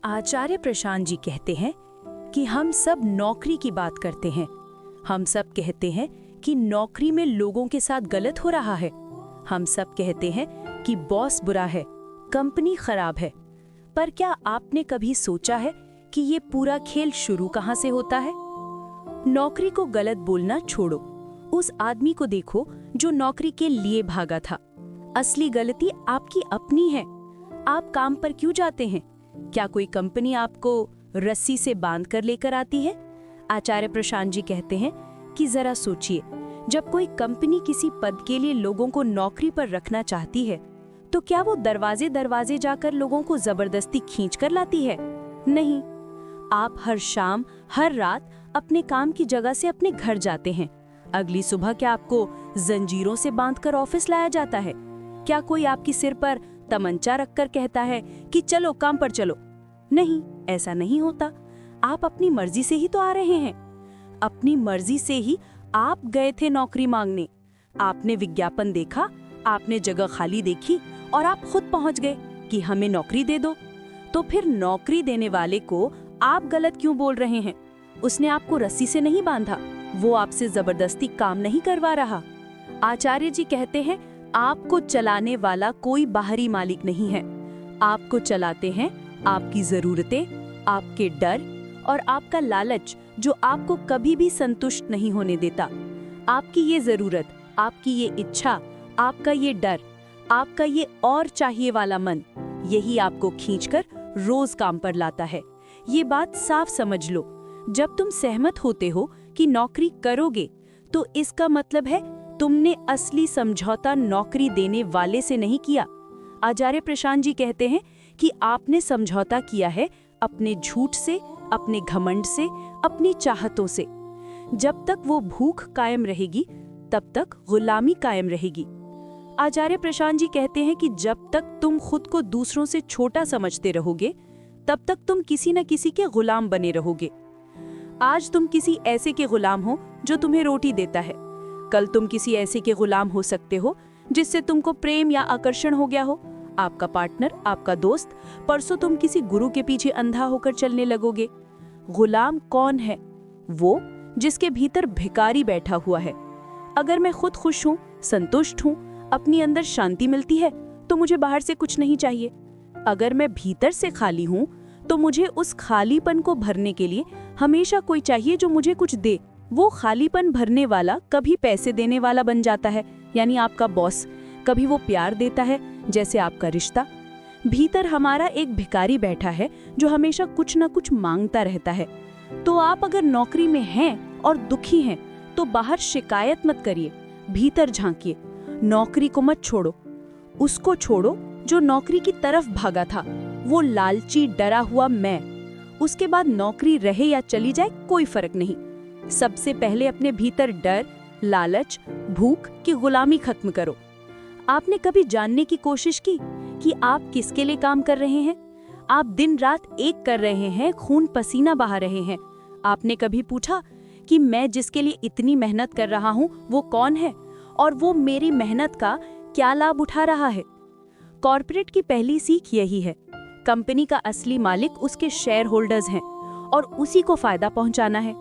आचार्य प्रशांत जी कहते हैं कि हम सब नौकरी की बात करते हैं। हम सब कहते हैं कि नौकरी में लोगों के साथ गलत हो रहा है। हम सब कहते हैं कि बॉस बुरा है, कंपनी खराब है। पर क्या आपने कभी सोचा है कि ये पूरा खेल शुरू कहाँ से होता है? नौकरी को गलत बोलना छोड़ो, उस आदमी को देखो जो नौकरी के लिए भागा था। असली गलती आपकी अपनी है। आप काम पर क्यों जाते हैं? क्या कोई कंपनी आपको रस्सी से बांध कर लेकर आती है? आचार्य प्रशांत जी कहते हैं कि जरा सोचिए, जब कोई कंपनी किसी पद के लिए लोगों को नौकरी पर रखना चाहती है, तो क्या वो दरवाजे दरवाजे जाकर लोगों को जबरदस्ती खींच कर लाती है? नहीं। आप हर शाम, हर रात अपने काम की जगह से अपने घर जाते हैं। अगली सुबह क्या आपको जंजीरों से बांधकर ऑफिस लाया जाता है? क्या कोई आपकी सिर पर तमंचा रखकर कहता है कि चलो काम पर चलो? नहीं, ऐसा नहीं होता। आप अपनी मर्जी से ही तो आ रहे हैं। अपनी मर्जी से ही आप गए थे नौकरी मांगने। आपने विज्ञापन देखा, आपने जगह खाली देखी और आप खुद पहुंच गए कि हमें नौकरी दे दो। तो फिर नौकरी देने वाले को आप गलत क्यों बोल रहे हैं? उसने आपको रस्सी से नहीं बांधा, वो आपसे जबरदस्ती काम नहीं करवा रहा। आचार्य जी कहते हैं, आपको चलाने वाला कोई बाहरी मालिक नहीं है। आपको चलाते हैं आपकी जरूरतें, आपके डर और आपका लालच, जो आपको कभी भी संतुष्ट नहीं होने देता। आपकी ये जरूरत, आपकी ये इच्छा, आपका ये डर, आपका ये और चाहिए वाला मन, यही आपको खींचकर रोज काम पर लाता है। ये बात साफ समझ लो। जब तुम सहमत होते हो कि नौकरी करोगे, तो इसका मतलब है तुमने असली समझौता नौकरी देने वाले से नहीं किया। आचार्य प्रशांत जी कहते हैं कि आपने समझौता किया है अपने झूठ से, अपने घमंड से, अपनी चाहतों से। जब तक वो भूख कायम रहेगी, तब तक गुलामी कायम रहेगी। आचार्य प्रशांत जी कहते हैं कि जब तक तुम खुद को दूसरों से छोटा समझते रहोगे, तब तक तुम किसी न किसी के गुलाम बने रहोगे। आज तुम किसी ऐसे के गुलाम हो जो तुम्हें रोटी देता है। कल तुम किसी ऐसे के गुलाम हो सकते हो जिससे तुमको प्रेम या आकर्षण हो गया हो, आपका पार्टनर, आपका दोस्त। परसों तुम किसी गुरु के पीछे अंधा होकर चलने लगोगे। गुलाम कौन है? वो जिसके भीतर भिखारी बैठा हुआ है। अगर मैं खुद खुश हूँ, संतुष्ट हूँ, अपनी अंदर शांति मिलती है, तो मुझे बाहर से कुछ नहीं चाहिए। अगर मैं भीतर से खाली हूँ, तो मुझे उस खालीपन को भरने के लिए हमेशा कोई चाहिए जो मुझे कुछ दे। वो खालीपन भरने वाला कभी पैसे देने वाला बन जाता है, यानी आपका बॉस। कभी वो प्यार देता है, जैसे आपका रिश्ता। भीतर हमारा एक भिखारी बैठा है जो हमेशा कुछ न कुछ मांगता रहता है। तो आप अगर नौकरी में हैं और दुखी हैं, तो बाहर शिकायत मत करिए, भीतर झांकिए। नौकरी को मत छोड़ो, उसको छोड़ो जो नौकरी की तरफ भागा था, वो लालची डरा हुआ मैं। उसके बाद नौकरी रहे या चली जाए, कोई फर्क नहीं। सबसे पहले अपने भीतर डर, लालच, भूख की गुलामी खत्म करो। आपने कभी जानने की कोशिश की कि आप किसके लिए काम कर रहे हैं? आप दिन रात एक कर रहे हैं, खून पसीना बहा रहे हैं। आपने कभी पूछा कि मैं जिसके लिए इतनी मेहनत कर रहा हूँ वो कौन है, और वो मेरी मेहनत का क्या लाभ उठा रहा है? कॉर्पोरेट की पहली सीख यही है, कंपनी का असली मालिक उसके शेयर होल्डर्स हैं और उसी को फायदा पहुंचाना है।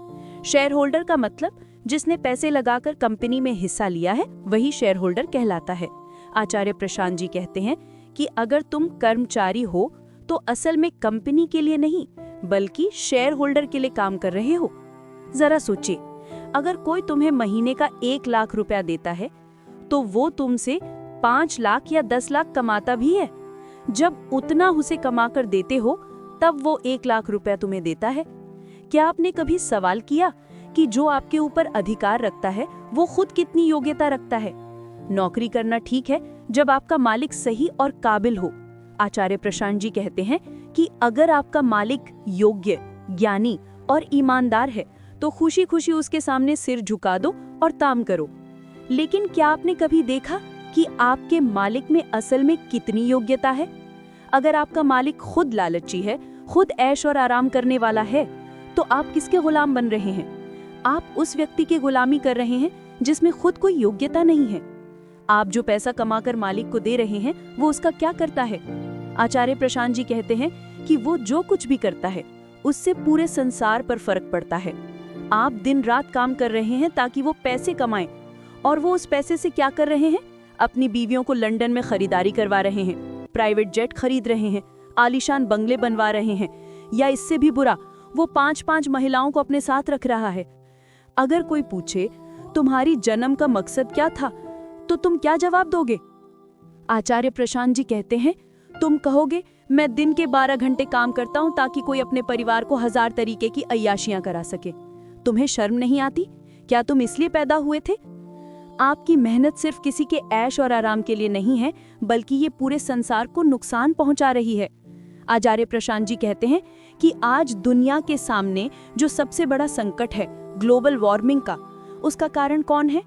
शेयर होल्डर का मतलब जिसने पैसे लगाकर कंपनी में हिस्सा लिया है, वही शेयर होल्डर कहलाता है। आचार्य प्रशांत जी कहते हैं कि अगर तुम कर्मचारी हो, तो असल में कंपनी के लिए नहीं, बल्कि शेयर होल्डर के लिए काम कर रहे हो। जरा सोचिए, अगर कोई तुम्हें महीने का 1 लाख रुपया देता है, तो वो तुमसे 5 लाख या 10 लाख कमाता भी है। जब उतना उसे कमाकर देते हो, तब वो 1 लाख रुपया तुम्हें देता है। क्या आपने कभी सवाल किया कि जो आपके ऊपर अधिकार रखता है, वो खुद कितनी योग्यता रखता है? नौकरी करना ठीक है जब आपका मालिक सही और काबिल हो। आचार्य प्रशांत जी कहते हैं कि अगर आपका मालिक योग्य, ज्ञानी और ईमानदार है, तो खुशी खुशी उसके सामने सिर झुका दो और ताम करो। लेकिन क्या आपने कभी देखा कि आपके मालिक में असल में कितनी योग्यता है? अगर आपका मालिक खुद लालची है, खुद ऐश और आराम करने वाला है, तो आप किसके गुलाम बन रहे हैं? आप उस व्यक्ति की गुलामी कर रहे हैं जिसमें खुद कोई योग्यता नहीं है। आप जो पैसा कमाकर मालिक को दे रहे हैं, वो उसका क्या करता है? आचार्य प्रशांत जी कहते हैं कि वो जो कुछ भी करता है उससे पूरे संसार पर फर्क पड़ता है। आप दिन रात काम कर रहे हैं ताकि वो पैसे कमाएं, और वो उस पैसे से क्या कर रहे हैं? अपनी बीवियों को लंदन में खरीदारी करवा रहे हैं, प्राइवेट जेट खरीद रहे हैं, आलीशान बंगले बनवा रहे हैं, या इससे भी बुरा, वो 5-5 महिलाओं को अपने साथ रख रहा है। अगर कोई पूछे तुम्हारी जन्म का मकसद क्या था, तो तुम क्या जवाब दोगे? आचार्य प्रशांत जी कहते हैं, तुम कहोगे मैं दिन के 12 घंटे काम करता हूं ताकि कोई अपने परिवार को 1000 तरीके की अय्याशियां करा सके। तुम्हें शर्म नहीं आती? क्या तुम इसलिए पैदा हुए थे? आपकी मेहनत सिर्फ किसी के ऐश और आराम के लिए नहीं है, बल्कि ये पूरे संसार को नुकसान पहुंचा रही है। आचार्य प्रशांत जी कहते हैं कि आज दुनिया के सामने जो सबसे बड़ा संकट है ग्लोबल वार्मिंग का, उसका कारण कौन है?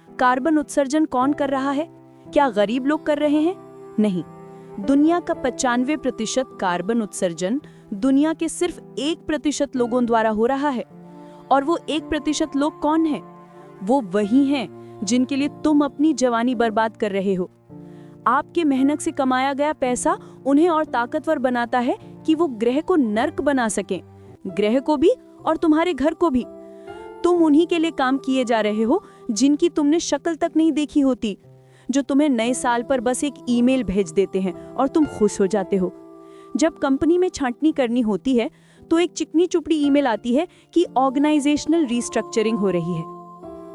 कार्बन उत्सर्जन कौन कर रहा है? क्या गरीब लोग कर रहे हैं? नहीं, दुनिया का 95% कार्बन उत्सर्जन दुनिया के सिर्फ 1% लोगों द्वारा हो रहा है। और वो 1% लोग कौन हैं? वो वही हैं जिनके लिए तुम अपनी जवानी बर्बाद कर रहे हो। आपके मेहनत से कमाया गया पैसा उन्हें और ताकतवर बनाता है कि वो ग्रह को नर्क बना सकें, ग्रह को भी और तुम्हारे घर को भी। तुम उन्हीं के लिए काम किए जा रहे हो जिनकी तुमने शक्ल तक नहीं देखी होती, जो तुम्हें नए साल पर बस एक ईमेल भेज देते हैं और तुम खुश हो जाते हो। जब कंपनी में छांटनी करनी होती है तो एक चिकनी चुपड़ी ईमेल आती है कि ऑर्गेनाइजेशनल रिस्ट्रक्चरिंग हो रही है।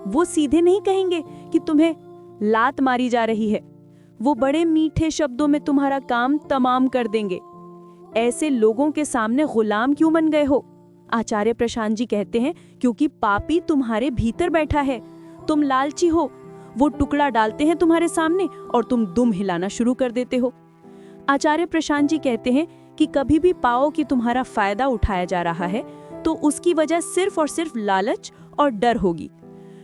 वो सीधे नहीं कहेंगे कि तुम्हें लात मारी जा रही है, वो बड़े मीठे शब्दों में तुम्हारा काम तमाम कर देंगे। ऐसे लोगों के सामने गुलाम क्यों बन गए हो? आचार्य प्रशांत जी कहते हैं, क्योंकि पापी तुम्हारे भीतर बैठा है। तुम लालची हो, वो टुकड़ा डालते हैं तुम्हारे सामने और तुम दुम हिलाना शुरू कर देते हो। आचार्य प्रशांत जी कहते हैं कि कभी भी पाओ कि तुम्हारा फायदा उठाया जा रहा है, तो उसकी वजह सिर्फ और सिर्फ लालच और डर होगी।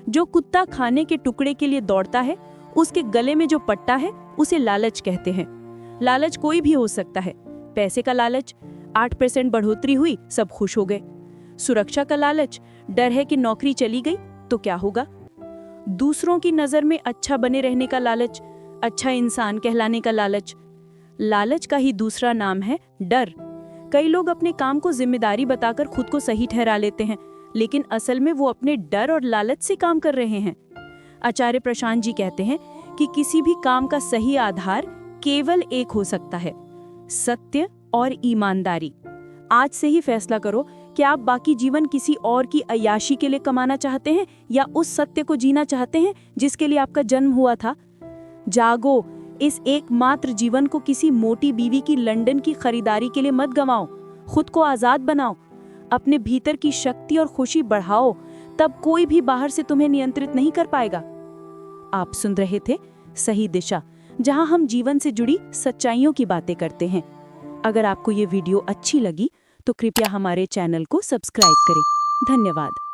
जो कुत्ता खाने के टुकड़े के लिए दौड़ता है, उसके गले में जो पट्टा है उसे लालच कहते हैं। लालच कोई भी हो सकता है। पैसे का लालच, 8% बढ़ोतरी हुई, सब खुश हो गए। सुरक्षा का लालच, डर है कि नौकरी चली गई तो क्या होगा। दूसरों की नजर में अच्छा बने रहने का लालच, अच्छा इंसान कहलाने का लालच। लालच का ही दूसरा नाम है डर। कई लोग अपने काम को जिम्मेदारी बताकर खुद को सही ठहरा लेते हैं, लेकिन असल में वो अपने डर और लालच से काम कर रहे हैं। आचार्य प्रशांत जी कहते हैं कि किसी भी काम का सही आधार केवल एक हो सकता है, सत्य और ईमानदारी। आज से ही फैसला करो कि आप बाकी जीवन किसी और की अय्याशी के लिए कमाना चाहते हैं या उस सत्य को जीना चाहते हैं जिसके लिए आपका जन्म हुआ था। जागो, इस एकमात्र जीवन को किसी मोटी बीवी की लंदन की खरीदारी के लिए मत गंवाओ। खुद को आजाद बनाओ, अपने भीतर की शक्ति और खुशी बढ़ाओ, तब कोई भी बाहर से तुम्हें नियंत्रित नहीं कर पाएगा। आप सुन रहे थे सही दिशा, जहां हम जीवन से जुड़ी सच्चाइयों की बातें करते हैं। अगर आपको ये वीडियो अच्छी लगी तो कृपया हमारे चैनल को सब्सक्राइब करें। धन्यवाद।